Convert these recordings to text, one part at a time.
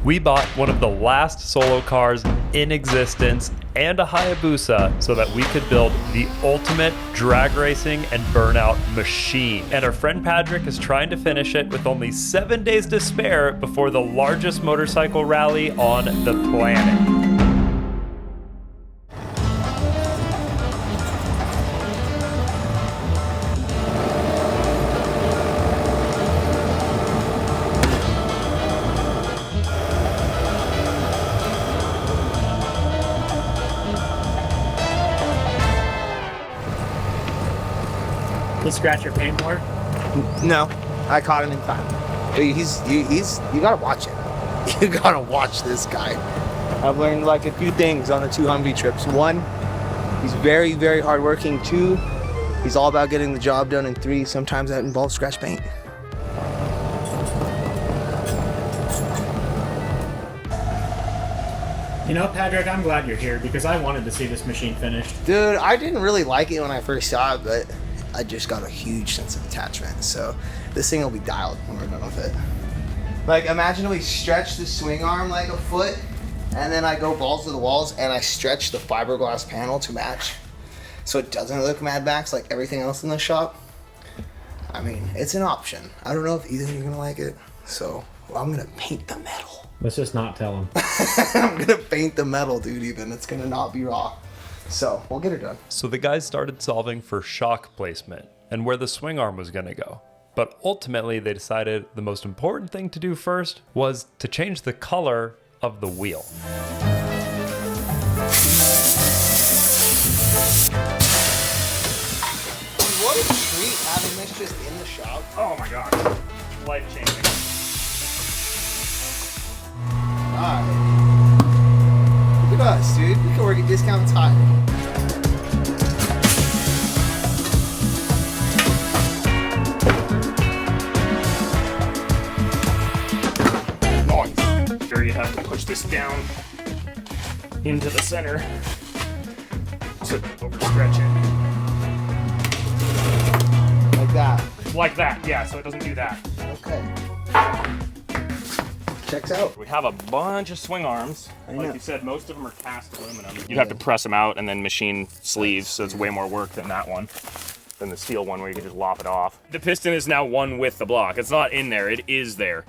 We bought one of the last solo cars in existence and a Hayabusa so that we could build the ultimate drag racing and burnout machine. And our friend Patrick is trying to finish it with only 7 days to spare before the largest motorcycle rally on the planet. He scratch your paint more? No, I caught him in time. You gotta watch it. You gotta watch this guy. I've learned like a few things on the 2 Humvee trips. 1, he's very, very hardworking. 2, he's all about getting the job done. And 3, sometimes that involves scratch paint. You know, Patrick, I'm glad you're here because I wanted to see this machine finished. Dude, I didn't really like it when I first saw it, but I just got a huge sense of attachment. So this thing will be dialed when we're done with it. Like, imagine we stretch the swing arm like a foot, and then I go balls to the walls and I stretch the fiberglass panel to match so it doesn't look Mad Max like everything else in the shop. I mean, it's an option. I don't know if either of you are gonna like it, so I'm gonna paint the metal. Let's just not tell him. I'm gonna paint the metal, dude, even. It's gonna not be raw. So we'll get it done. So the guys started solving for shock placement and where the swing arm was gonna go. But ultimately they decided the most important thing to do first was to change the color of the wheel. What a treat having this just in the shop. Oh my god. Life-changing. Alright. Look at us, dude. We can work at Discount Tire. Nice. Sure, you have to push this down into the center to overstretch it. Like that. Like that, yeah, so it doesn't do that. Okay. Checks out. We have a bunch of swing arms. I Like know. you said, most of them are cast aluminum. You'd have to press them out and then machine sleeves, so it's way more work than that one. Than the steel one where you can just lop it off. The piston is now one with the block. It's not in there, it is there.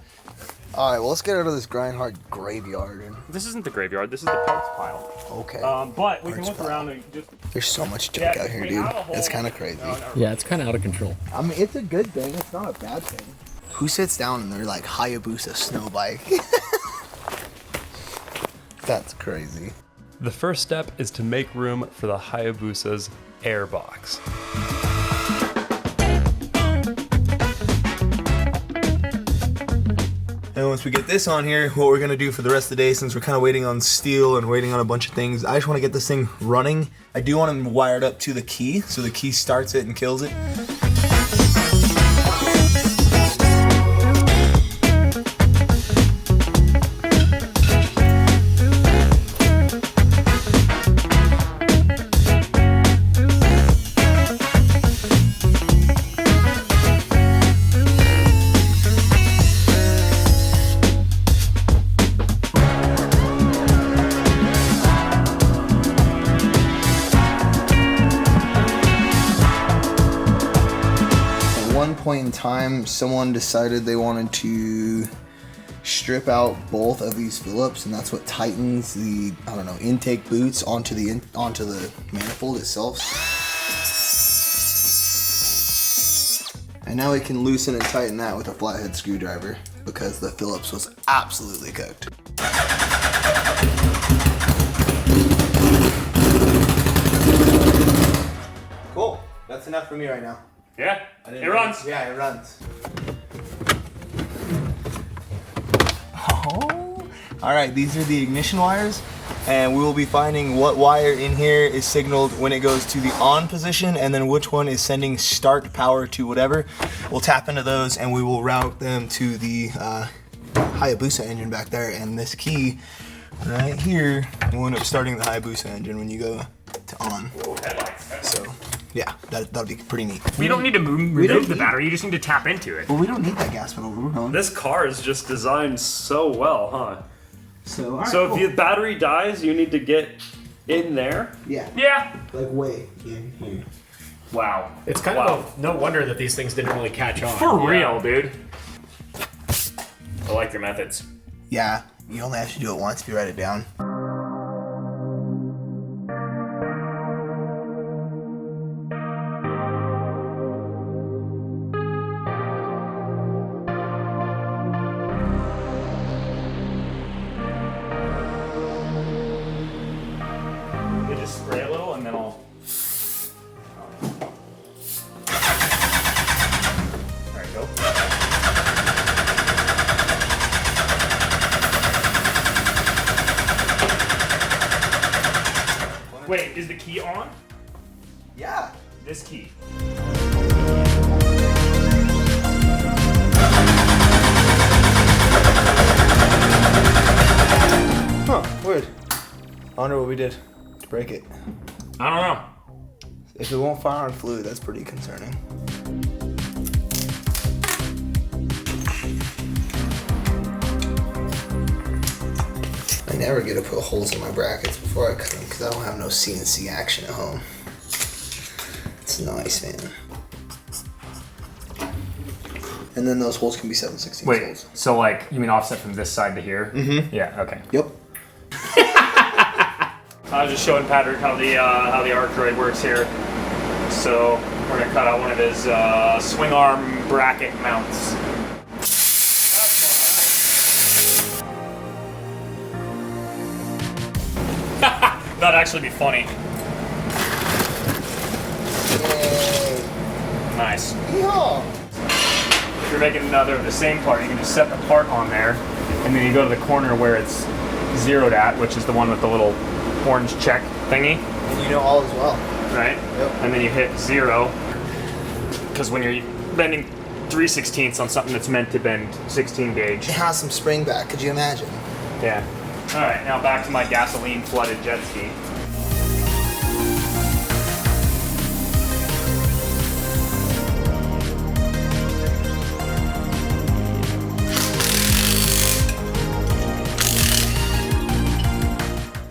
Alright, well, let's get out of this grindhard graveyard. This isn't the graveyard, this is the parts pile. Okay. But we can Parts look pile. around and just... There's so much junk out here, we dude. have a whole- It's kind of crazy. No. Yeah, it's kind of out of control. I mean, it's a good thing. It's not a bad thing. Who sits down in their, like, Hayabusa snow bike? That's crazy. The first step is to make room for the Hayabusa's airbox. And once we get this on here, what we're gonna do for the rest of the day, since we're kind of waiting on steel and waiting on a bunch of things, I just want to get this thing running. I do want to wire it up to the key, so the key starts it and kills it. Point in time, someone decided they wanted to strip out both of these Phillips, and that's what tightens the, I don't know, intake boots onto the manifold itself. And now we can loosen and tighten that with a flathead screwdriver because the Phillips was absolutely cooked. Cool. That's enough for me right now. Yeah, it runs. Yeah, it runs. Oh. All right, these are the ignition wires, and we will be finding what wire in here is signaled when it goes to the on position, and then which one is sending start power to whatever. We'll tap into those, and we will route them to the Hayabusa engine back there, and this key right here will end up starting the Hayabusa engine when you go to on. So. Yeah, that'll be pretty neat. We don't need to remove the battery, you just need to tap into it. Well, we don't need that gas pedal. We're going. This car is just designed so well, huh? So, all right, So cool. if the battery dies, you need to get in there? Yeah. Yeah. Like way in here. Wow. It's kind of no wonder that these things didn't really catch on. For real, dude. I like your methods. Yeah. You only have to do it once if you write it down. You just spray a little and then I'll... There you go. Wait, is the key on? Yeah. This key. Huh, weird. I wonder what we did to break it. I don't know. If it won't fire on fluid, that's pretty concerning. I never get to put holes in my brackets before I cut them because I don't have no CNC action at home. It's nice, man. And then those holes can be 7/16 Wait, holes. so like, you mean offset from this side to here? Mm-hmm. Yeah, okay. Yep. I was just showing Patrick how the arc droid works here. So we're gonna cut out one of his swing arm bracket mounts. That'd actually be funny. Yay. Nice. Yeehaw. If you're making another of the same part, you can just set the part on there, and then you go to the corner where it's zeroed at, which is the one with the little orange check thingy, And you know all as well. right? Yep. And then you hit 0, because when you're bending 3/16 on something that's meant to bend 16 gauge. It has some spring back, could you imagine? Yeah. All right, now back to my gasoline flooded jet ski.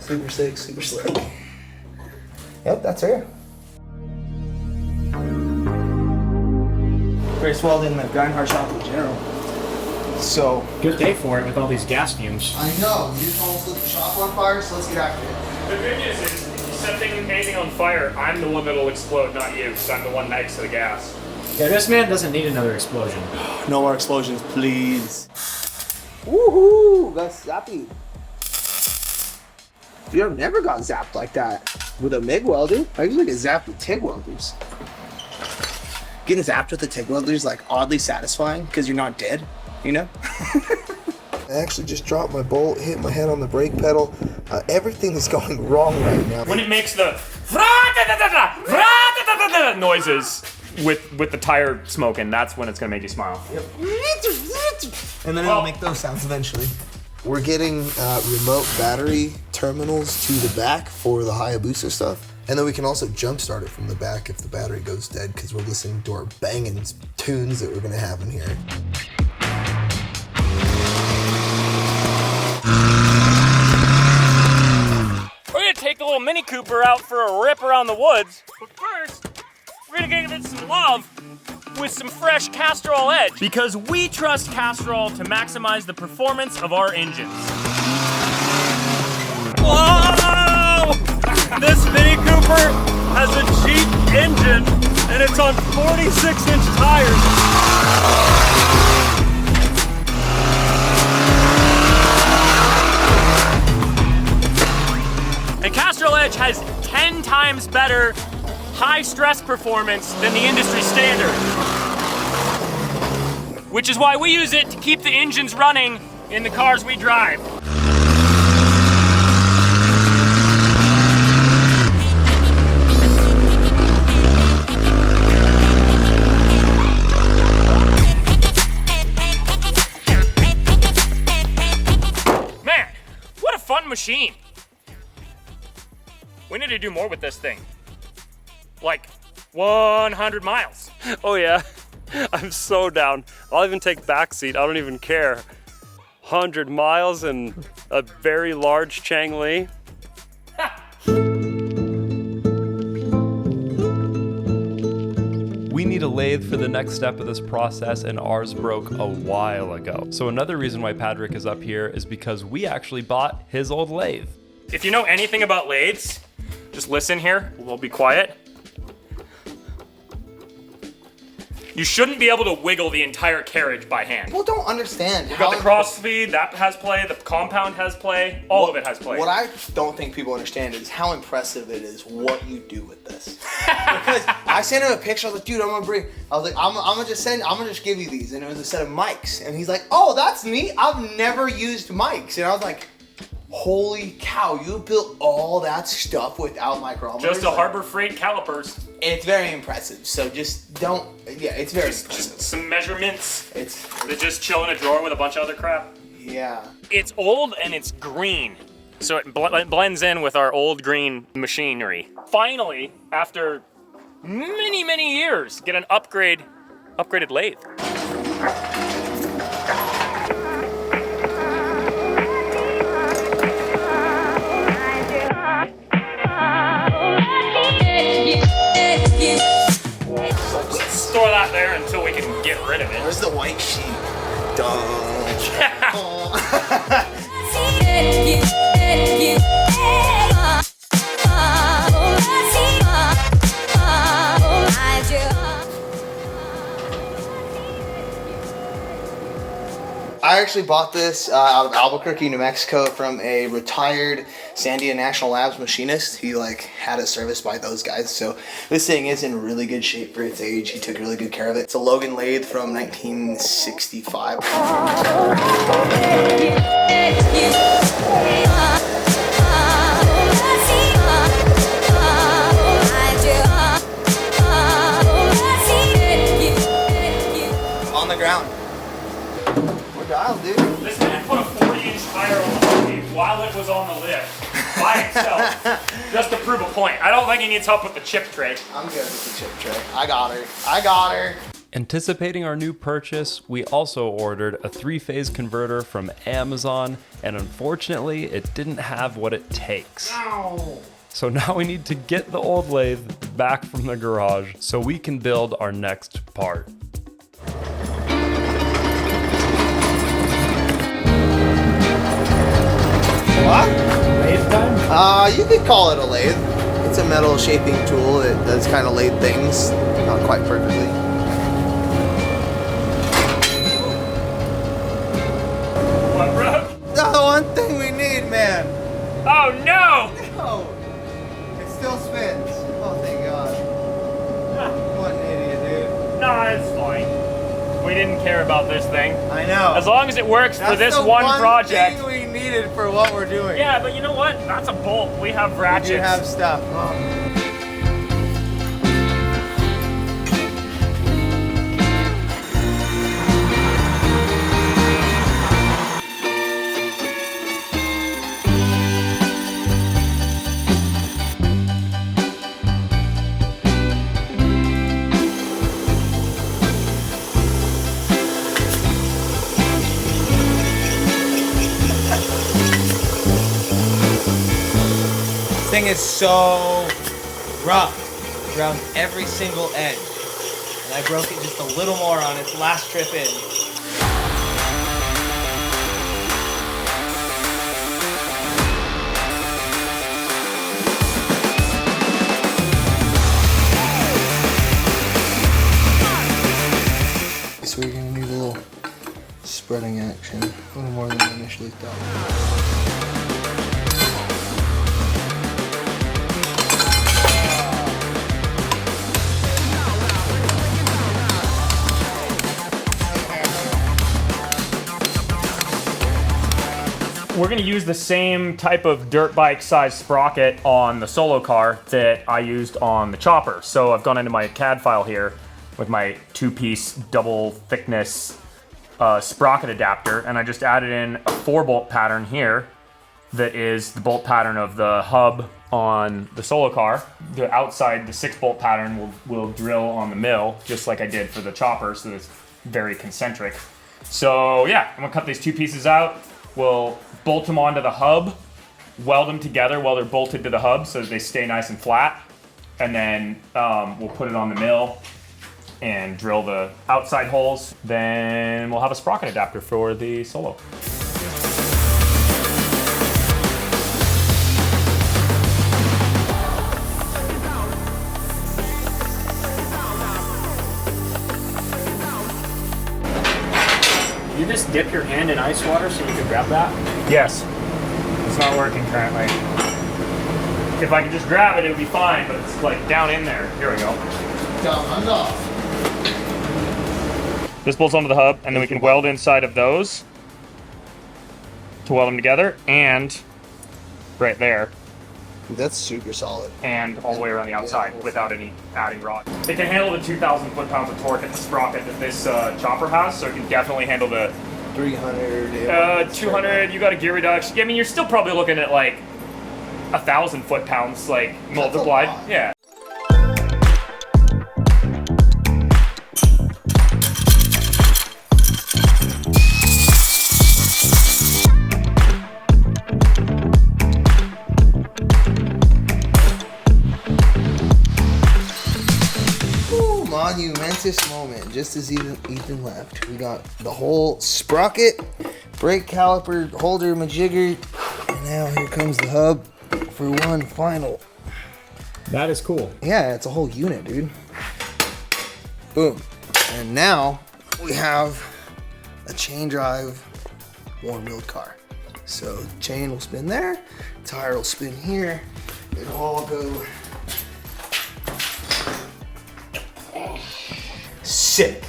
Super sick, super slick. Yep, that's her. Grace Welding, the Grindhard shop in general. So, Good day for it with all these gas fumes. I know, you just almost lit the shop on fire, so let's get after it. The good news is, if you set anything on fire, I'm the one that'll explode, not you, because I'm the one next to the gas. Yeah, this man doesn't need another explosion. No more explosions, please. Woohoo! Got zappy. Dude, I've never got zapped like that with a MIG welder. I usually get zapped with TIG welders. Getting zapped with a TIG welder is like oddly satisfying because you're not dead, you know? I actually just dropped my bolt, hit my head on the brake pedal. Everything is going wrong right now. When it makes the noises with the tire smoking, that's when it's gonna make you smile. And then it'll make those sounds eventually. We're getting remote battery terminals to the back for the Hayabusa stuff. And then we can also jump start it from the back if the battery goes dead because we're listening to our banging tunes that we're gonna have in here. We're gonna take the little Mini Cooper out for a rip around the woods. But first, we're gonna give it some love with some fresh Castrol EDGE because we trust Castrol to maximize the performance of our engines. Whoa! This Mini Cooper has a Jeep engine and it's on 46-inch tires. And Castrol EDGE has 10 times better high stress performance than the industry standard. Which is why we use it to keep the engines running in the cars we drive. Man, what a fun machine. We need to do more with this thing. Like 100 miles. Oh yeah, I'm so down. I'll even take backseat, I don't even care. 100 miles in a very large Changli. We need a lathe for the next step of this process, and ours broke a while ago. So another reason why Patrick is up here is because we actually bought his old lathe. If you know anything about lathes, just listen here. We'll be quiet. You shouldn't be able to wiggle the entire carriage by hand. People don't understand We've got the cross feed, that has play, the compound has play, all of it has play. What I don't think people understand is how impressive it is what you do with this. Because I sent him a picture, I was like, dude, I'm gonna just give you these. And it was a set of mics. And he's like, oh, that's neat. I've never used mics. And I was like, holy cow, you built all that stuff without micrometers. Just a Harbor Freight calipers. It's very impressive. So just don't, yeah, it's very impressive. Just some measurements. They just chill in a drawer with a bunch of other crap. Yeah. It's old and it's green. So it blends in with our old green machinery. Finally, after many, many years, get an upgraded lathe. Store that there until we can get rid of it. Where's the white sheet? Dun. I actually bought this out of Albuquerque, New Mexico from a retired Sandia National Labs machinist. He had it serviced by those guys. So this thing is in really good shape for its age. He took really good care of it. It's a Logan lathe from 1965. On the ground. Dial, dude. This man put a 40-inch tire on the buggy while it was on the lift by itself, just to prove a point. I don't think he needs help with the chip tray. I'm good with the chip tray. I got her. Anticipating our new purchase, we also ordered a 3-phase converter from Amazon, and unfortunately, it didn't have what it takes. Ow. So now we need to get the old lathe back from the garage so we can build our next part. What? Lathe time? You could call it a lathe. It's a metal shaping tool that does kind of lathe things, not quite perfectly. What broke? The one thing we need, man. Oh no! No. It still spins. Oh, thank God. What an idiot, dude. Nah, it's fine. We didn't care about this thing. I know. As long as it works for this the one project. Thing we needed for what we're doing. Yeah, but you know what? That's a bolt. We have ratchets. We do have stuff. This thing is so rough around every single edge. And I broke it just a little more on its last trip in. So we're gonna need a little spreading action, a little more than I initially thought. We're gonna use the same type of dirt bike size sprocket on the solo car that I used on the chopper. So I've gone into my CAD file here with my 2-piece double thickness sprocket adapter, and I just added in a 4-bolt pattern here that is the bolt pattern of the hub on the solo car. The outside, the 6-bolt pattern will drill on the mill, just like I did for the chopper, so it's very concentric. So yeah, I'm gonna cut these 2 pieces out. We'll bolt them onto the hub, weld them together while they're bolted to the hub so that they stay nice and flat. And then we'll put it on the mill and drill the outside holes. Then we'll have a sprocket adapter for the Solo. You just dip your hand in ice water so you can grab that? Yes, it's not working currently. If I could just grab it, it would be fine, but it's like down in there. Here we go. Down, off. This bolts onto the hub, and then we can weld inside of those to weld them together, and right there, That's super solid. and all the way around the outside without any adding rod. It can handle the 2,000 foot-pounds of torque at the sprocket that this chopper has, so it can definitely handle the 300. 200. You got a gear reduction. I mean, you're still probably looking at like 1,000 foot-pounds, like multiplied. lot. Yeah. Momentous moment, just as Ethan left. We got the whole sprocket, brake caliper, holder, majigger, and now here comes the hub for one final. That is cool. Yeah, it's a whole unit, dude. Boom. And now we have a chain drive one-wheeled car. So chain will spin there, tire will spin here, it'll all go sick.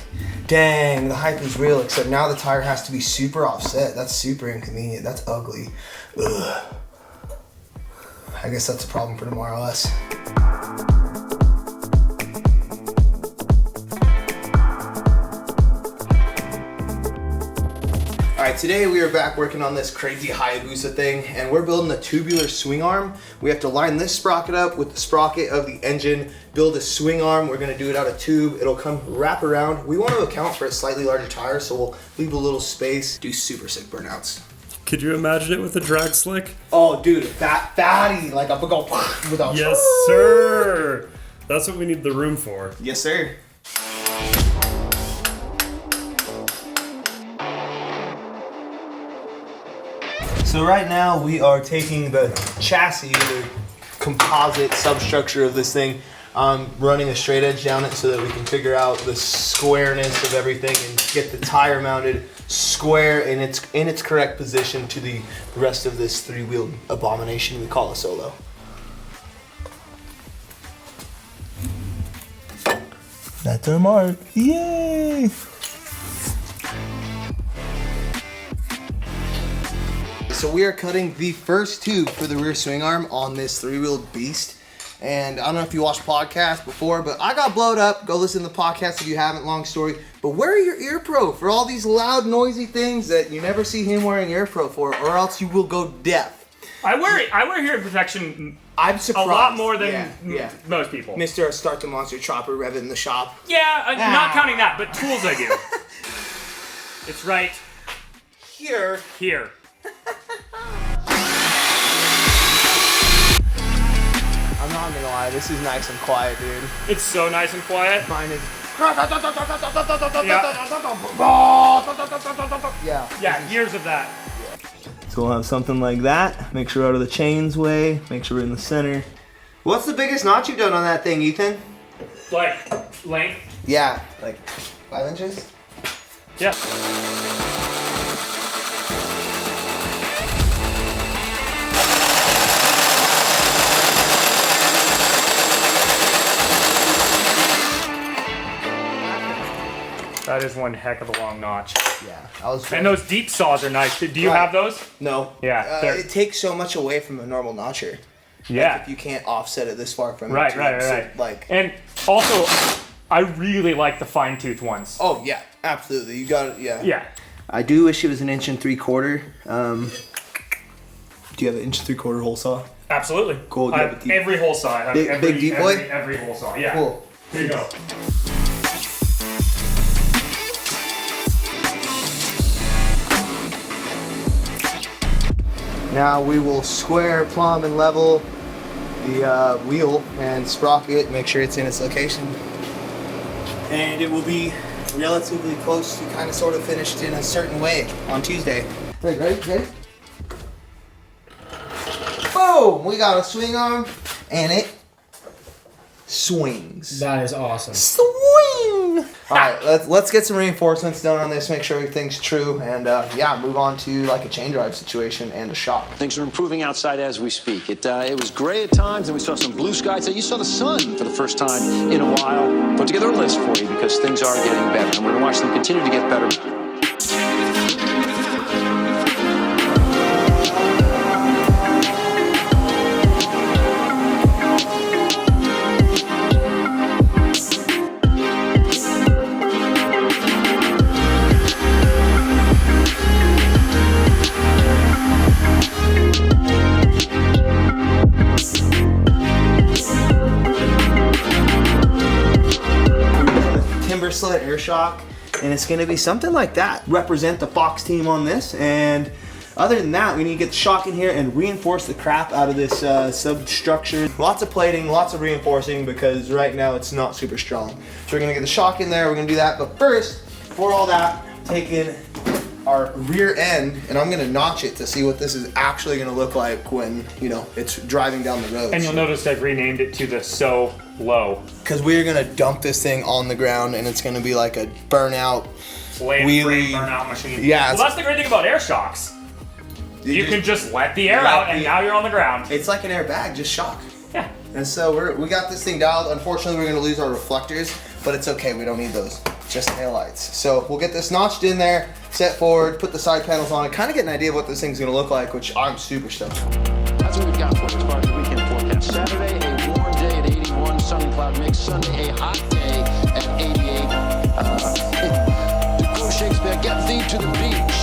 Dang, the hype is real, except now the tire has to be super offset. That's super inconvenient. That's ugly. Ugh. I guess that's a problem for tomorrow, us. Alright, today we are back working on this crazy Hayabusa thing, and we're building a tubular swing arm. We have to line this sprocket up with the sprocket of the engine, build a swing arm. We're gonna do it out of tube. It'll come wrap around. We want to account for a slightly larger tire, so we'll leave a little space. Do super sick burnouts. Could you imagine it with a drag slick? Oh, dude, fatty, like a big old without. Yes, sir. That's what we need the room for. Yes, sir. So right now we are taking the chassis, the composite substructure of this thing, running a straight edge down it so that we can figure out the squareness of everything and get the tire mounted square in its correct position to the rest of this 3-wheeled abomination we call a Solo. That's our mark. Yay! So we are cutting the first tube for the rear swing arm on this 3-wheeled beast. And I don't know if you watched podcasts before, but I got blowed up. Go listen to the podcast if you haven't, long story. But wear your ear pro for all these loud, noisy things that you never see him wearing ear pro for, or else you will go deaf. I wear hearing protection I'm surprised. a lot more than Yeah. most people. Mr. Start the Monster Chopper rev in the shop. Yeah, not counting that, but tools I do. It's right Here. here. I'm not gonna lie, this is nice and quiet, dude. It's so nice and quiet. Mine is. Yeah. Yeah, years of that. So we'll have something like that. Make sure out of the chain's way. Make sure we're in the center. What's the biggest notch you've done on that thing, Ethan? Like, length? Yeah, like 5 inches? Yeah. That is one heck of a long notch. Yeah, I was. And those deep saws are nice. Do you have those? No. Yeah, they're- it takes so much away from a normal notcher. Yeah. Like if you can't offset it this far from it. Right, to- right, so, right. Like. And also, I really like the fine tooth ones. Oh yeah, absolutely. You got it. Yeah. Yeah. I do wish it was 1 3/4 inches. Do you have an 1 3/4 hole saw? Absolutely. Cool. I have every hole saw. I have Big deep boy? Every hole saw. Yeah. Cool. Here you go. Now we will square, plumb, and level the wheel and sprocket, make sure it's in its location. And it will be relatively close to kind of sort of finished in a certain way on Tuesday. Ready? Boom! We got a swing arm and it swings. That is awesome. Swing! Alright, let's get some reinforcements done on this, make sure everything's true, and yeah, move on to like a chain drive situation and a shock. Things are improving outside as we speak. It was gray at times, and we saw some blue skies. You saw the sun for the first time in a while. Put together a list for you because things are getting better, and we're going to watch them continue to get better. Sled air shock, and it's going to be something like that. Represent the Fox team on this, and other than that, we need to get the shock in here and reinforce the crap out of this substructure. Lots of plating, lots of reinforcing, because right now it's not super strong. So we're going to get the shock in there, we're going to do that, but first, before all that, taking our rear end, and I'm going to notch it to see what this is actually going to look like when, you know, it's driving down the road. And you'll notice I've renamed it to the So Low. Because we're going to dump this thing on the ground, and it's going to be like a burnout wheelie burnout machine. Yeah. Well, that's the great thing about air shocks. You can just let the air out, and now you're on the ground. It's like an airbag, just shock. Yeah. And so we got this thing dialed. Unfortunately, we're going to lose our reflectors, but it's okay. We don't need those. Just tail lights. So we'll get this notched in there, set forward, put the side panels on, and kind of get an idea of what this thing's going to look like, which I'm super stoked. That's what we've got for you as far as the weekend forecast. Saturday, a warm day at 81, sun and cloud mix. Sunday, a hot day at 88. To quote Shakespeare, get thee to the beach.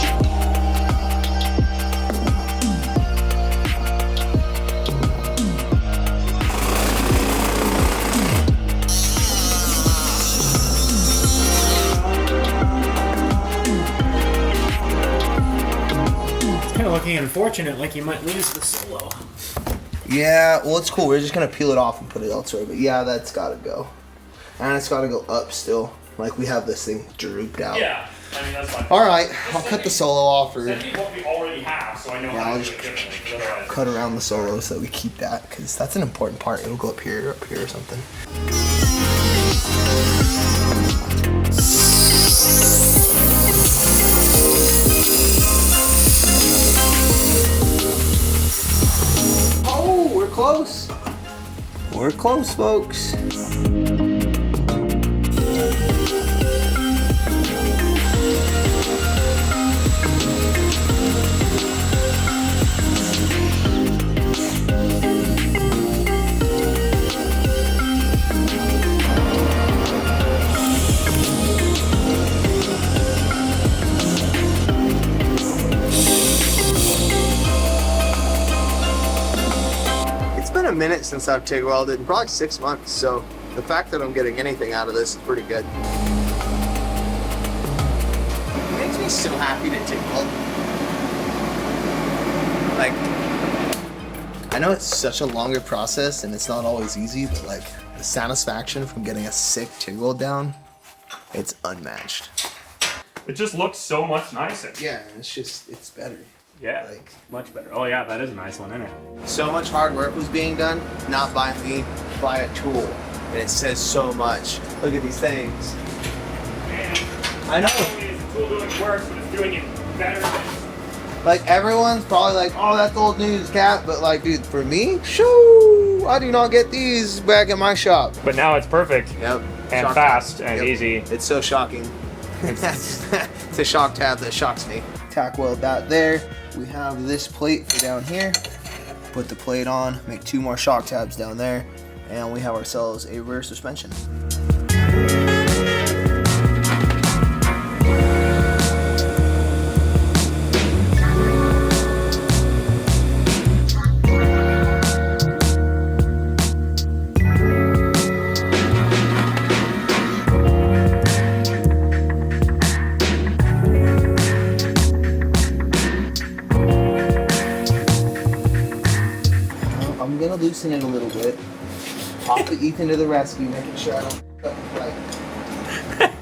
Looking unfortunate, like you might lose the solo. Yeah, well, it's cool. We're just going to peel it off and put it elsewhere. But yeah, that's got to go. And it's got to go up still. Like, we have this thing drooped out. Yeah, I mean, that's fine. All right, I'll cut the solo off. Or Send me what we already have, so I know how I'll to do just it differently. Otherwise, cut around the solo so that we keep that, because that's an important part. It'll go up here or something. Oh, we're close. We're close, folks. A minute since I've TIG welded, probably 6 months, so the fact that I'm getting anything out of this is pretty good. It makes me so happy to TIG weld. Like, I know it's such a longer process and it's not always easy, but like the satisfaction from getting a sick TIG weld down, it's unmatched. it just looks so much nicer. Yeah, it's better. Yeah, Like, much better. Oh yeah, that is a nice one, isn't it? so much hard work was being done, not by me, by a tool. And it says so much. Look at these things. And I know. not only is the tool doing work, but it's doing it better than... Like, everyone's probably like, oh, that's old news, Cap. But like, dude, for me, shoo, I do not get these back at my shop. But now it's perfect. Yep. And Shock fast tab. and Yep. easy. It's so shocking. It's a shock tab that shocks me. Tack weld that there. We have this plate for down here. Put the plate on, make 2 more shock tabs down there, and we have ourselves a rear suspension. I'm gonna loosen it a little bit. Pop Ethan to the rescue, making sure I don't cut the bike.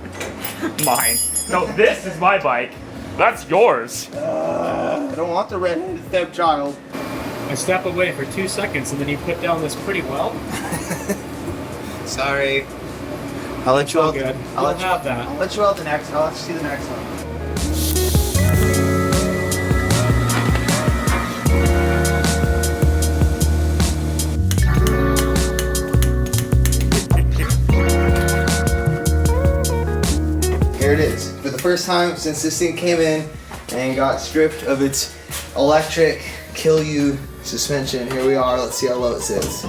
Mine. No, this is my bike. That's yours. I don't want the red-headed stepchild. I step away for 2 seconds and then you put down this pretty well. Sorry. I'll let you out. Good. I'll let you have that. I'll let you out the next. I'll let you see the next one. Here it is. For the first time since this thing came in and got stripped of its electric kill you suspension, here we are. Let's see how low it sits.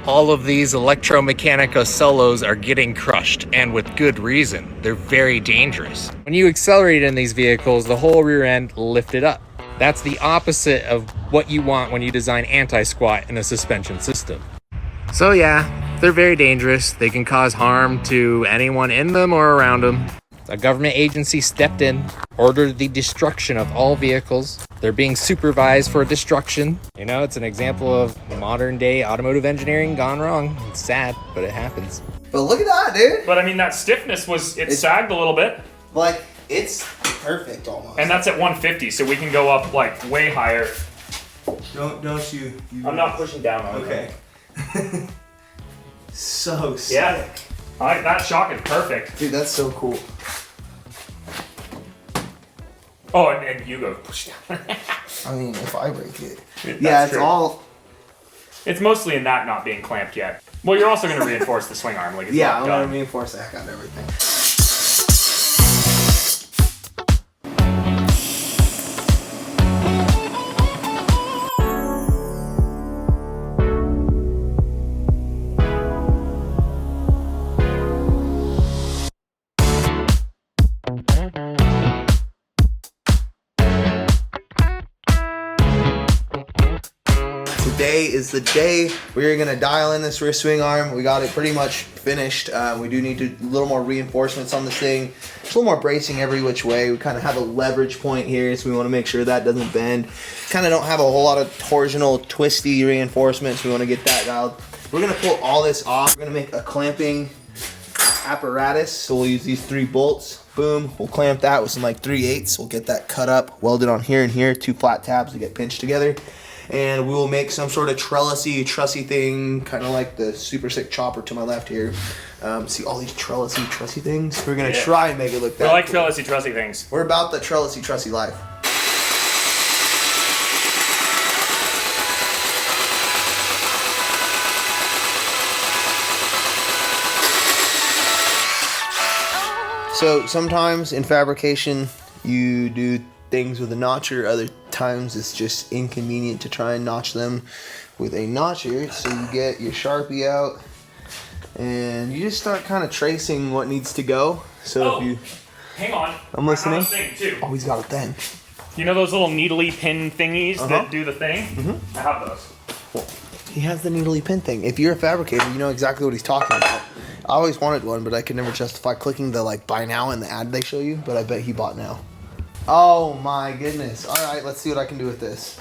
All of these electromechanica solos are getting crushed, and with good reason. They're very dangerous. When you accelerate in these vehicles, the whole rear end lifted up. That's the opposite of what you want when you design anti-squat in a suspension system. So yeah, they're very dangerous. They can cause harm to anyone in them or around them. A government agency stepped in, ordered the destruction of all vehicles. They're being supervised for destruction. You know, it's an example of modern day automotive engineering gone wrong. It's sad, but it happens. But look at that, dude. But I mean, that stiffness it sagged a little bit. Like, it's perfect almost. And that's at 150, so we can go up like way higher. Don't you I'm not pushing down on it. Okay. So sick. Yeah. That shock is perfect. Dude, that's so cool. Oh, and you go push down. I mean, if I break it. That's Yeah, it's true. all. It's mostly in that not being clamped yet. Well, you're also going to reinforce the swing arm. Like it's Yeah, not I'm done. gonna reinforce the heck out of everything. Today is the day we're gonna dial in this rear swing arm. We got it pretty much finished. We do need a little more reinforcements on this thing. Just a little more bracing every which way. We kind of have a leverage point here, so we want to make sure that doesn't bend. Kind of don't have a whole lot of torsional, twisty reinforcements. We want to get that dialed. We're gonna pull all this off. We're gonna make a clamping apparatus. So we'll use these 3 bolts. Boom. We'll clamp that with some like 3/8. We'll get that cut up, welded on here and here. 2 flat tabs to get pinched together. And we will make some sort of trussy thing, kind of like the super sick chopper to my left here. See all these trussy things? We're gonna try and make it look that I like cool. trussy things. We're about the trussy life. So sometimes in fabrication, you do things with a notcher. Other times it's just inconvenient to try and notch them with a notcher. So you get your Sharpie out and you just start kind of tracing what needs to go. So if you, hang on. I'm listening. I have a thing too. Oh, he's got it then. You know those little needly pin thingies that do the thing? Mm-hmm. I have those. He has the needly pin thing. If you're a fabricator, you know exactly what he's talking about. I always wanted one, but I could never justify clicking the like buy now in the ad they show you, but I bet he bought now. Oh my goodness. All right, let's see what I can do with this.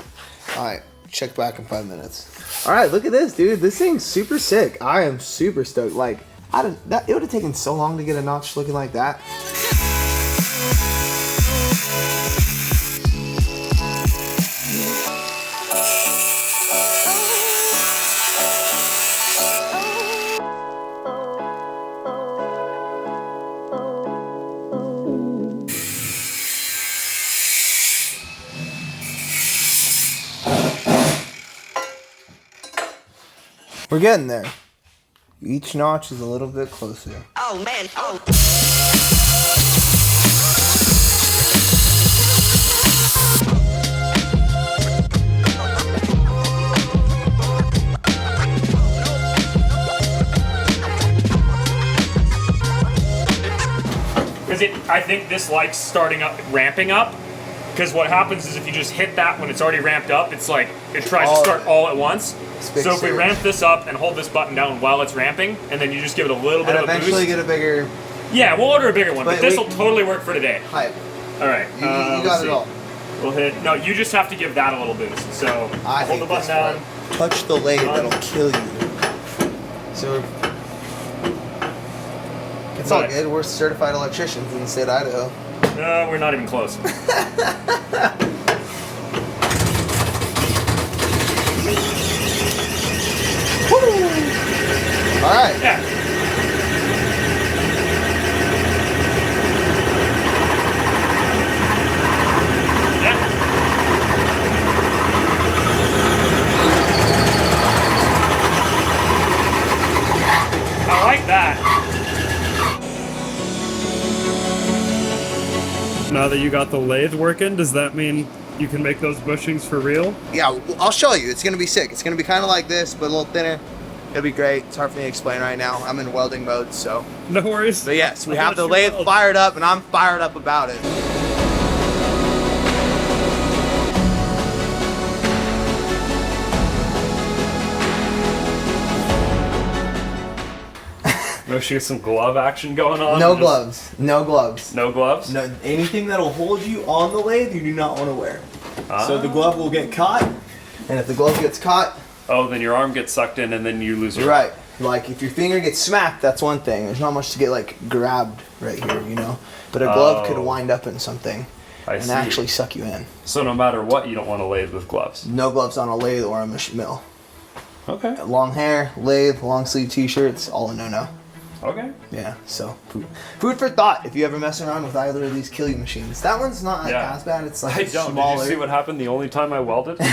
All right, check back in 5 minutes. All right, look at this, dude. This thing's super sick. I am super stoked. Like, it would have taken so long to get a notch looking like that. We're getting there. Each notch is a little bit closer. Oh man, oh. Because I think this likes ramping up. Because what happens is if you just hit that when it's already ramped up, it's like, it tries to start all at once. So if we ramp this up and hold this button down while it's ramping, and then you just give it a little bit of a boost. Eventually get a bigger... Yeah, we'll order a bigger one, but this will totally work for today. Hype. All right. You got it all. We'll hit... No, you just have to give that a little boost. So hold the button down. touch the lathe, that'll kill you. So it's all good. We're certified electricians in the state of Idaho. No, we're not even close. All right. Yeah. I like that. Now that you got the lathe working, does that mean you can make those bushings for real? Yeah, I'll show you. It's gonna be sick. It's gonna be kind of like this, but a little thinner. It'll be great. It's hard for me to explain right now. I'm in welding mode, so. No worries. But yes, we I'll have the let you lathe weld. fired up, and I'm fired up about it. No, she has some glove action going on. No Just- gloves. No gloves. No gloves? No, anything that'll hold you on the lathe, you do not want to wear. So the glove will get caught. And if the glove gets caught, Oh, then your arm gets sucked in and then you lose your you're right. Like if your finger gets smacked, that's one thing. There's not much to get like grabbed right here, you know. But a glove could Oh. wind up in something I and see. actually suck you in. So no matter what, you don't want to lathe with gloves. No gloves on a lathe or a mill. Okay. Long hair, lathe, long sleeve t-shirts, all a no-no. Okay. Yeah, so food for thought if you ever mess around with either of these kill you machines. That one's not like Yeah. as bad. It's like I don't. smaller. Did you see what happened the only time I welded? Dude.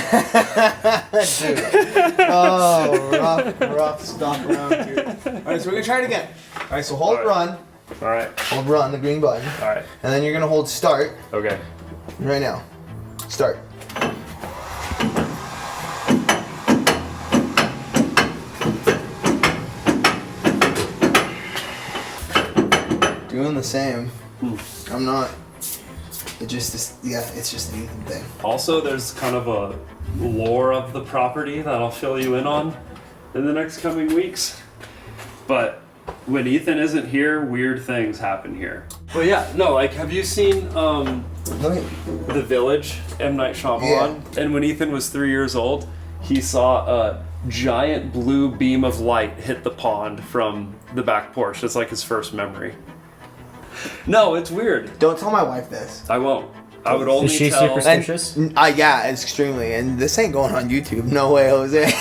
Oh, rough stuff around here. All right, so we're gonna try it again. All right, so hold All right. run, All right. hold run, the green button, All right. and then you're gonna hold start Okay. right now. Start. Doing the same. I'm not. It just is. Yeah, it's just an Ethan thing. Also, there's kind of a lore of the property that I'll fill you in on in the next coming weeks. But when Ethan isn't here, weird things happen here. Well, yeah, no, like, have you seen Let me. The Village, M. Night Shyamalan? And when Ethan was 3 years old, he saw a giant blue beam of light hit the pond from the back porch. It's like his first memory. No, it's weird. Don't tell my wife this. I won't. I would only Is she tell... superstitious? Yeah, extremely. And this ain't going on YouTube. No way, Jose.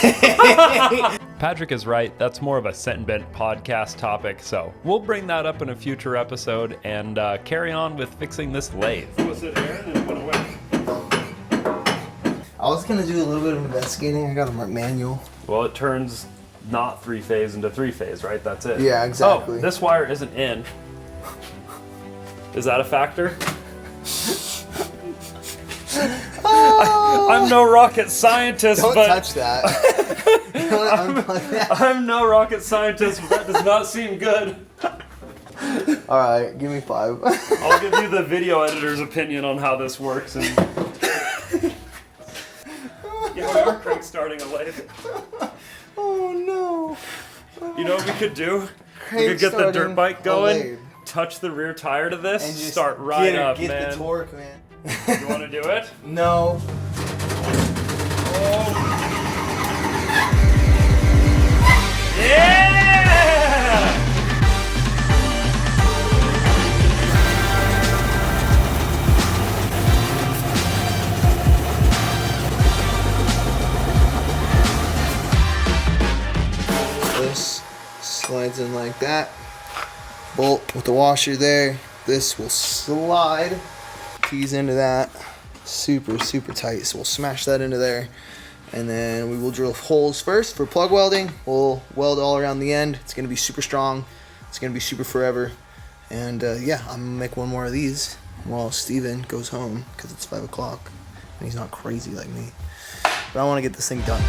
Patrick is right. That's more of a Scent and Bent podcast topic, so we'll bring that up in a future episode and carry on with fixing this lathe. Was it Aaron and it went away? I was gonna do a little bit of investigating. I got a manual. Well, it turns not three-phase into three-phase, right? That's it. Yeah, exactly. Oh, this wire isn't in. Is that a factor? I'm no rocket scientist, Don't but touch that. Unplug that. I'm no rocket scientist, but that does not seem good. All right, give me 5. I'll give you the video editor's opinion on how this works. And yeah, we are crank starting a lathe. Oh no. You know what we could do? We Crank could get the starting dirt bike a going, lathe. touch the rear tire to this, And just start right get up, get man. the torque, man. You want to do it? No. Yeah! This slides in like that. Bolt with the washer there. This will slide. Keys into that. Super, super tight. So we'll smash that into there. And then we will drill holes first for plug welding. We'll weld all around the end. It's going to be super strong. It's going to be super forever. And yeah, I'm going to make one more of these while Steven goes home because it's 5 o'clock. And he's not crazy like me. But I want to get this thing done.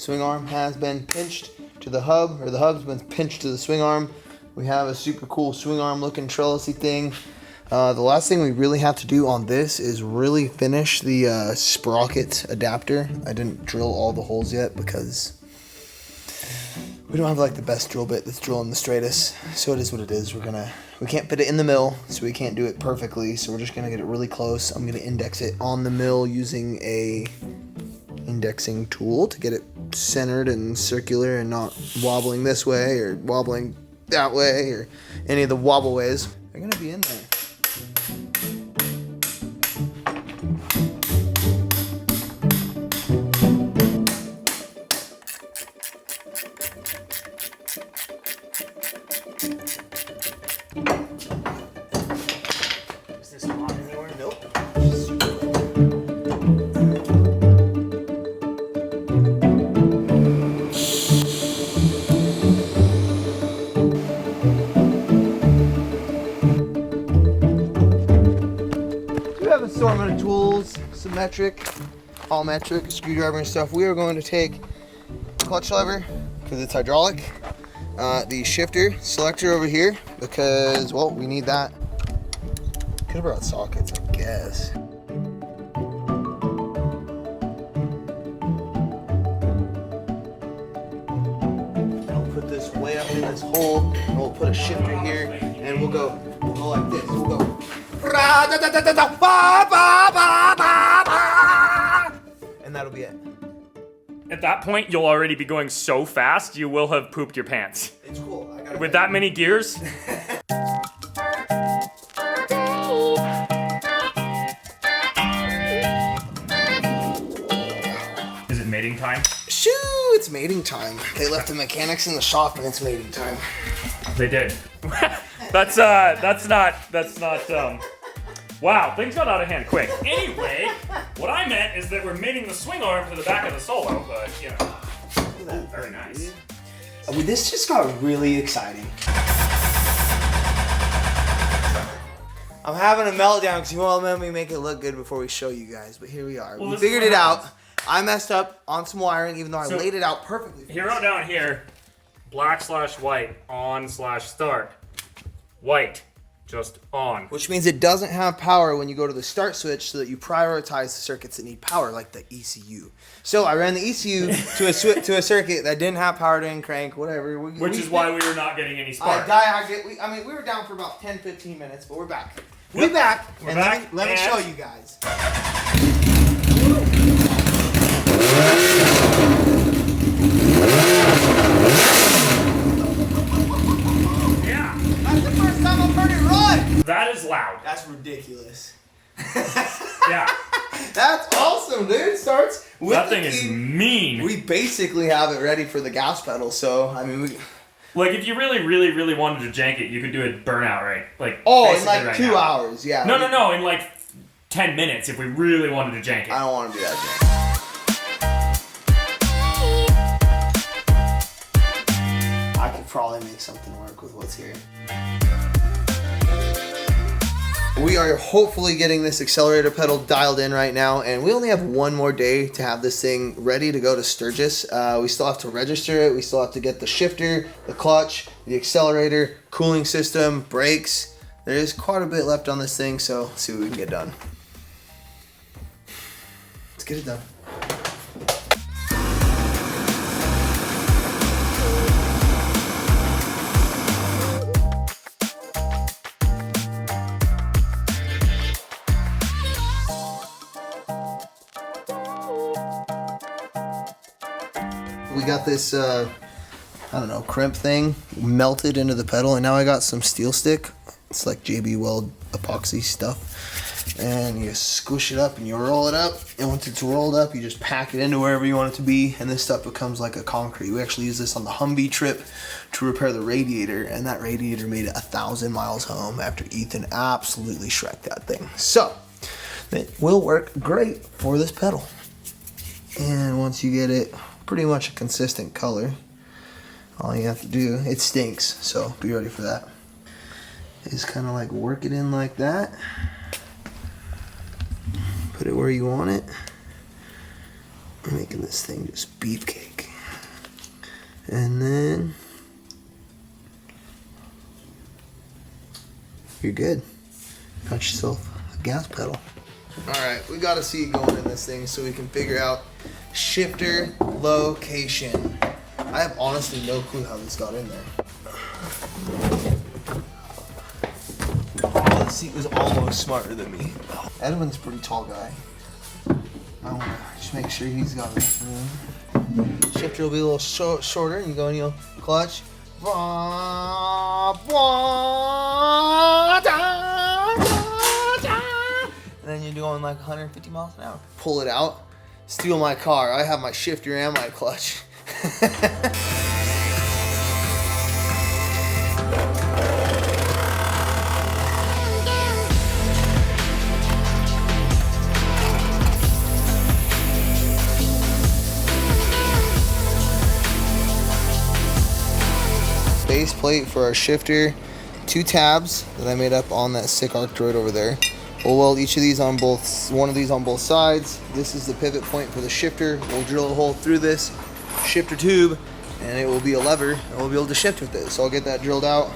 Swing arm has been pinched to the hub, or the hub's been pinched to the swing arm. We have a super cool swing arm looking trellisy thing. The last thing we really have to do on this is really finish the Sprocket adapter. I didn't drill all the holes yet because we don't have like the best drill bit that's drilling the straightest. So it is what it is. We can't fit it in the mill, so we can't do it perfectly. So we're just gonna get it really close. I'm gonna index it on the mill using a indexing tool to get it centered and circular and not wobbling this way or wobbling that way or any of the wobble ways. They're gonna be in there. Is this hot anywhere? Nope. We have an assortment of tools, symmetric, all metric, screwdriver and stuff. We are going to take clutch lever because it's hydraulic, the shifter selector over here because, well, we need that. Could have brought sockets, I guess. I'll put this way up in this hole, and we'll put a shifter here, and we'll go like this. We'll go. And that'll be it. At that point, you'll already be going so fast, you will have pooped your pants. It's cool. I got With that many gears? Is it mating time? Shoo! It's mating time. They left the mechanics in the shop, and it's mating time. They did. That's not, wow, things got out of hand quick. Anyway, what I meant is that we're mating the swing arm to the back of the solo, but, you know. Ooh, very nice. This just got really exciting. I'm having a meltdown because you won't let me make it look good before we show you guys, but here we are. Well, we figured it out. I messed up on some wiring, even though I laid it out perfectly. Hero down here, black/white, on/start. White, just on. Which means it doesn't have power when you go to the start switch, so that you prioritize the circuits that need power, like the ECU. So I ran the ECU to a circuit that didn't have power to crank, whatever. Which is why we were not getting any spark. I mean, we were down for about 10-15 minutes, but we're back. We're back. We're back. Let me show you guys. Yeah. That's the first time I've heard it run. That is loud. That's ridiculous. Yeah. That's awesome, dude. It starts with That thing is mean. We basically have it ready for the gas pedal, so I mean we. Like, if you really wanted to jank it, you could do it burnout, right? Like, Oh, in basically like right 2 now. hours, yeah. No, in like 10 minutes if we really wanted to jank it. I don't want to do that, Jay. I could probably make something work with what's here. We are hopefully getting this accelerator pedal dialed in right now, and we only have one more day to have this thing ready to go to Sturgis. We still have to register it. We still have to get the shifter, the clutch, the accelerator, cooling system, brakes. There is quite a bit left on this thing, so let's see what we can get done. Let's get it done. We got this, I don't know, crimp thing melted into the pedal, and now I got some steel stick. It's like JB Weld epoxy stuff. And you squish it up and you roll it up. And once it's rolled up, you just pack it into wherever you want it to be. And this stuff becomes like a concrete. We actually used this on the Humvee trip to repair the radiator. And that radiator made it 1,000 miles home after Ethan absolutely shreked that thing. So, it will work great for this pedal. And once you get it pretty much a consistent color, all you have to do, it stinks, so be ready for that, is kind of like work it in like that, put it where you want it. We're making this thing just beefcake. And then you're good. Got yourself a gas pedal. Alright, we got a seat going in this thing so we can figure out shifter location. I have honestly no clue how this got in there. Oh, the seat was almost smarter than me. Edwin's a pretty tall guy. I want to just make sure he's got enough room. Shifter will be a little shorter, and you go and you'll clutch. And then you're doing like 150 miles an hour. Pull it out, steal my car. I have my shifter and my clutch. Base plate for our shifter, 2 tabs that I made up on that sick arc droid over there. We'll weld each of these on one of these on both sides. This is the pivot point for the shifter. We'll drill a hole through this shifter tube and it will be a lever and we'll be able to shift with it. So I'll get that drilled out,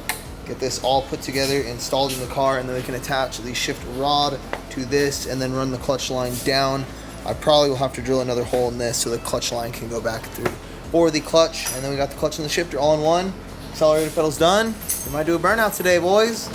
get this all put together, installed in the car, and then we can attach the shift rod to this and then run the clutch line down. I probably will have to drill another hole in this so the clutch line can go back through. Or the clutch, and then we got the clutch and the shifter all in one. Accelerator pedal's done. We might do a burnout today, boys.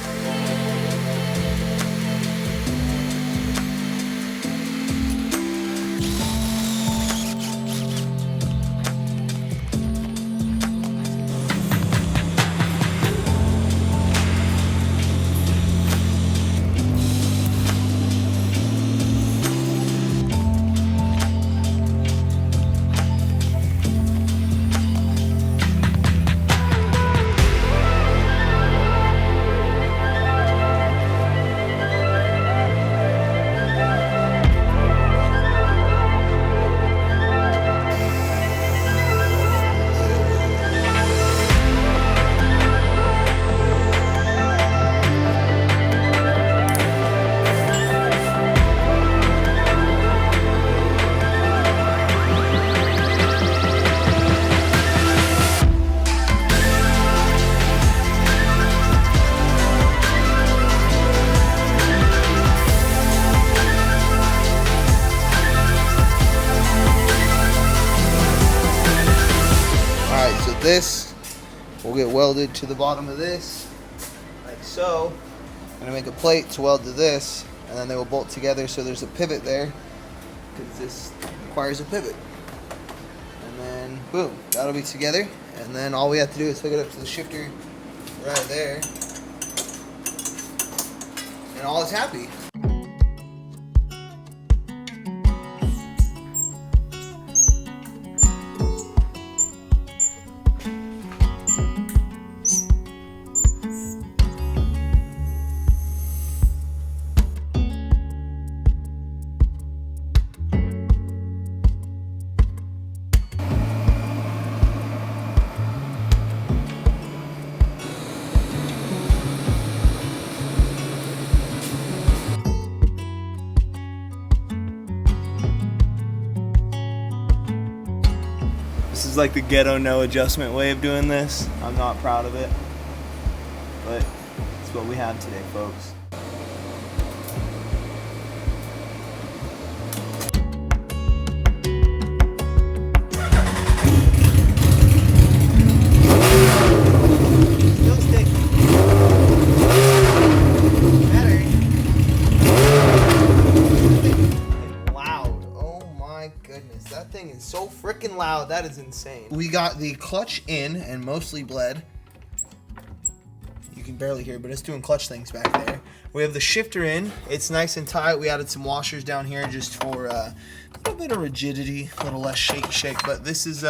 This will get welded to the bottom of this, like so. I'm gonna make a plate to weld to this, and then they will bolt together so there's a pivot there, because this requires a pivot. And then, boom, that'll be together. And then all we have to do is hook it up to the shifter right there, and all is happy. This is like the ghetto no adjustment way of doing this. I'm not proud of it, but it's what we have today, folks. Still sticky. Better. Loud. Oh my goodness. That thing is so freaking loud. That is insane. We got the clutch in and mostly bled. You can barely hear, but it's doing clutch things back there. We have the shifter in. It's nice and tight. We added some washers down here just for a little bit of rigidity, a little less shake. But this is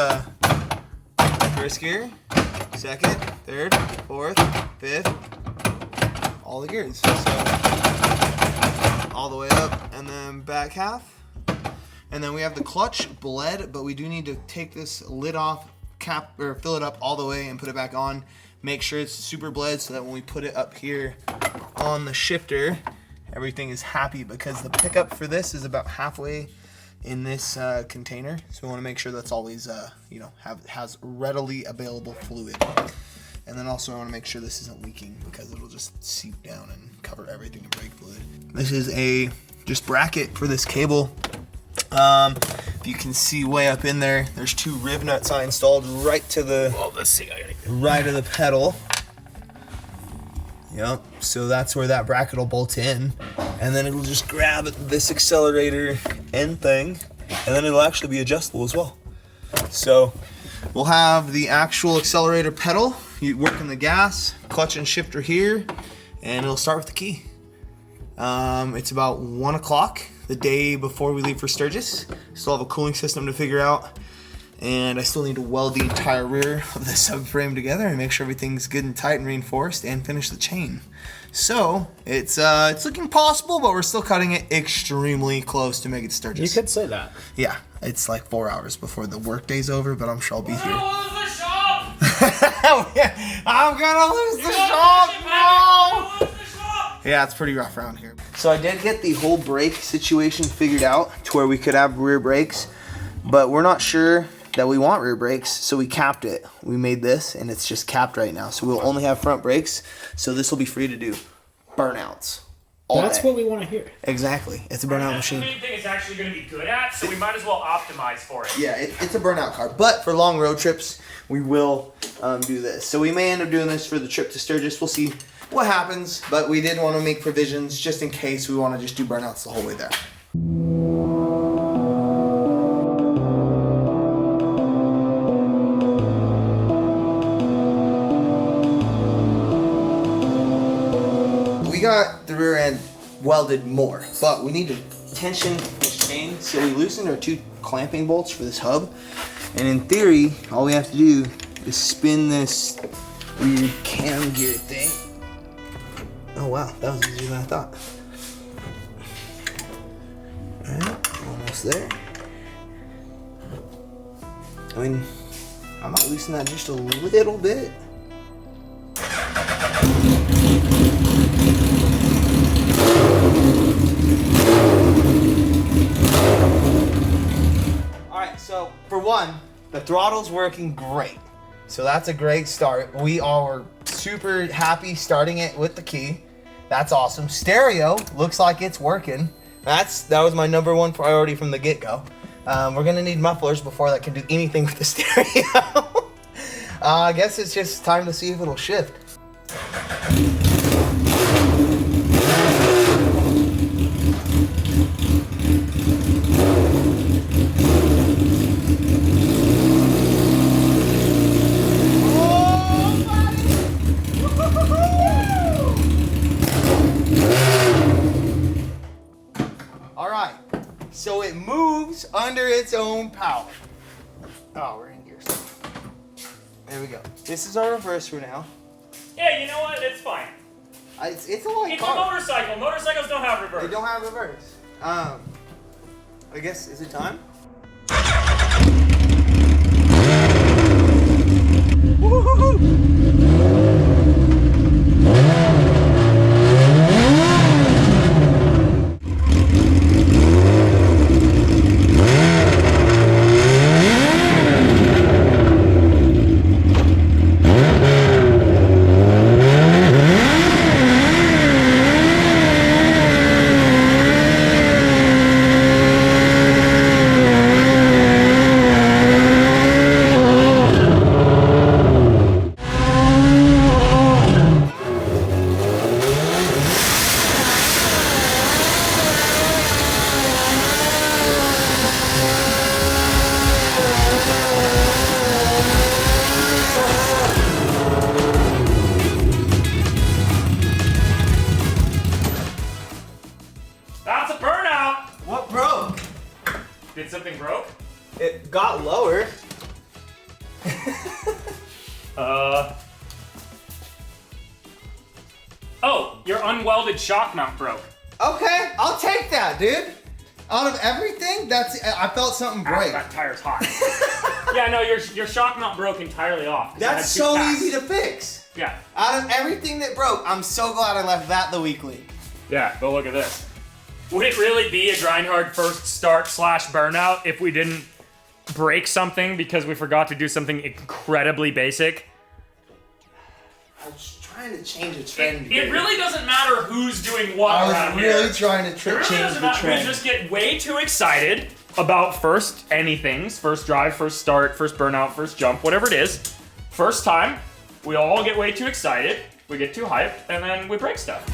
first gear, second, third, fourth, fifth, all the gears. So all the way up, and then back half. And then we have the clutch bled, but we do need to take this lid off, cap or fill it up all the way and put it back on. Make sure it's super bled so that when we put it up here on the shifter, everything is happy, because the pickup for this is about halfway in this container, so we want to make sure that's always you know, has readily available fluid. And then also I want to make sure this isn't leaking because it'll just seep down and cover everything in brake fluid. This is a just bracket for this cable. If you can see way up in there, there's 2 rib nuts I installed right to the right of the pedal. Yep, so that's where that bracket will bolt in, and then it'll just grab this accelerator end thing, and then it'll actually be adjustable as well. So we'll have the actual accelerator pedal, you work in the gas, clutch and shifter here, and it'll start with the key. It's about 1 o'clock the day before we leave for Sturgis. Still have a cooling system to figure out, and I still need to weld the entire rear of the subframe together and make sure everything's good and tight and reinforced and finish the chain. So it's looking possible, but we're still cutting it extremely close to make it Sturgis. You could say that. Yeah, it's like 4 hours before the work day's over, but I'm sure I'll be here. Lose the shop! I'm gonna lose the shop, no! Yeah, it's pretty rough around here. So I did get the whole brake situation figured out to where we could have rear brakes, but we're not sure that we want rear brakes, so we capped it. We made this, and it's just capped right now. So we'll only have front brakes, so this will be free to do burnouts all That's day. what we want to hear. Exactly. It's a burnout That's the machine. main thing it's actually going to be good at, so we might as well optimize for it. Yeah, it's a burnout car, but for long road trips, we will do this. So we may end up doing this for the trip to Sturgis. We'll see what happens, but we did want to make provisions just in case we want to just do burnouts the whole way there. We got the rear end welded more, but we need to tension this chain, so we loosened our 2 clamping bolts for this hub, and in theory all we have to do is spin this weird cam gear thing. Oh wow, that was easier than I thought. Alright, almost there. I mean, I might loosen that just a little bit. Alright, so for one, the throttle's working great. So that's a great start. We are super happy starting it with the key. That's awesome. Stereo looks like it's working. That was my #1 priority from the get-go. We're gonna need mufflers before that can do anything with the stereo. I guess it's just time to see if it'll shift. So it moves under its own power. Oh, we're in gear. There we go. This is our reverse for now. Yeah, you know what? It's fine. It's a light It's car. a motorcycle. Motorcycles don't have reverse. They don't have reverse. I guess, is it time? That's a burnout! What broke? Did something broke? It got lower. Oh, your unwelded shock mount broke. Okay, I'll take that, dude. Out of everything, I felt something Ow, break. that tire's hot. Yeah, no, your shock mount broke entirely off. 'cause it had That's two so tacks. easy to fix. Yeah. Out of everything that broke, I'm so glad I left that the weekly. Yeah, but look at this. Would it really be a grind hard first start / burnout if we didn't break something because we forgot to do something incredibly basic? I was trying to change the trend. It really doesn't matter who's doing what I around was here. really trying to It really change doesn't the matter. trend. We just get way too excited about first anythings, first drive, first start, first burnout, first jump, whatever it is. First time, we all get way too excited, we get too hyped, and then we break stuff.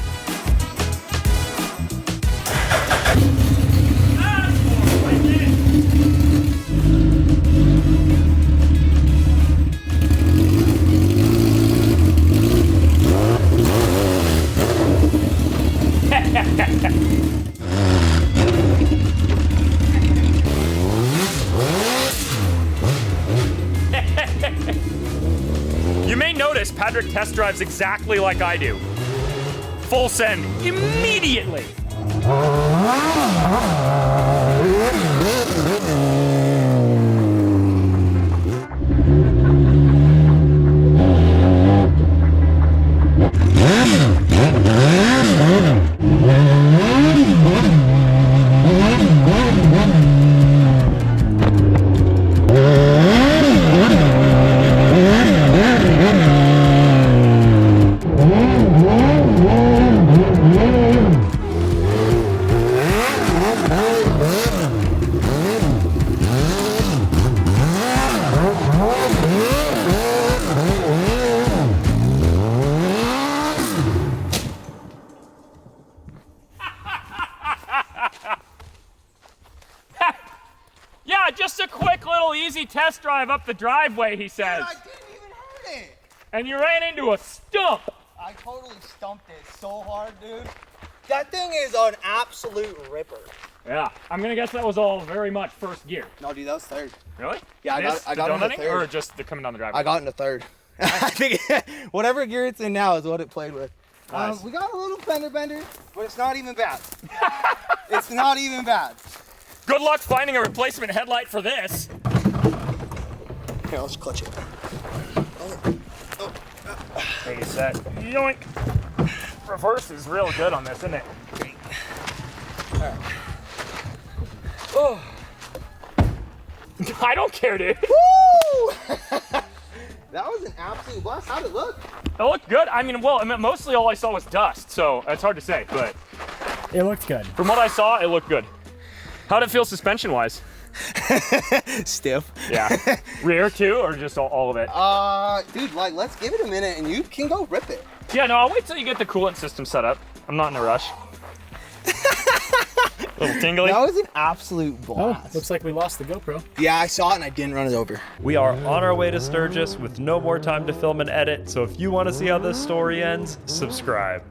You may notice Patrick test drives exactly like I do. Full send immediately. Yeah, just a quick little easy test drive up the driveway, he says. I didn't even hurt it. And you ran into a stump. I totally stumped it so hard, dude. That thing is an absolute ripper. Yeah, I'm gonna guess that was all very much first gear. No, dude, that was third. Really? Yeah, I got the into donutting, third. or just the coming down the driveway? I got into third. I think whatever gear it's in now is what it played with. Nice. We got a little fender bender, but it's not even bad. It's not even bad. Good luck finding a replacement headlight for this. Here, let's clutch it. Take a set. Yoink. Reverse is real good on this, isn't it? Alright. Oh. I don't care, dude. Woo! That was an absolute blast. How'd it look? It looked good. I mean, mostly all I saw was dust, so it's hard to say, but It looked good. from what I saw, it looked good. How'd it feel suspension-wise? Stiff. Yeah. Rear too, or just all of it? Dude, like, let's give it a minute and you can go rip it. Yeah, no, I'll wait till you get the coolant system set up. I'm not in a rush. Little tingly. That was an absolute Oh, blast. looks like we lost the GoPro. Yeah, I saw it and I didn't run it over. We are on our way to Sturgis with no more time to film and edit, so if you want to see how this story ends, subscribe.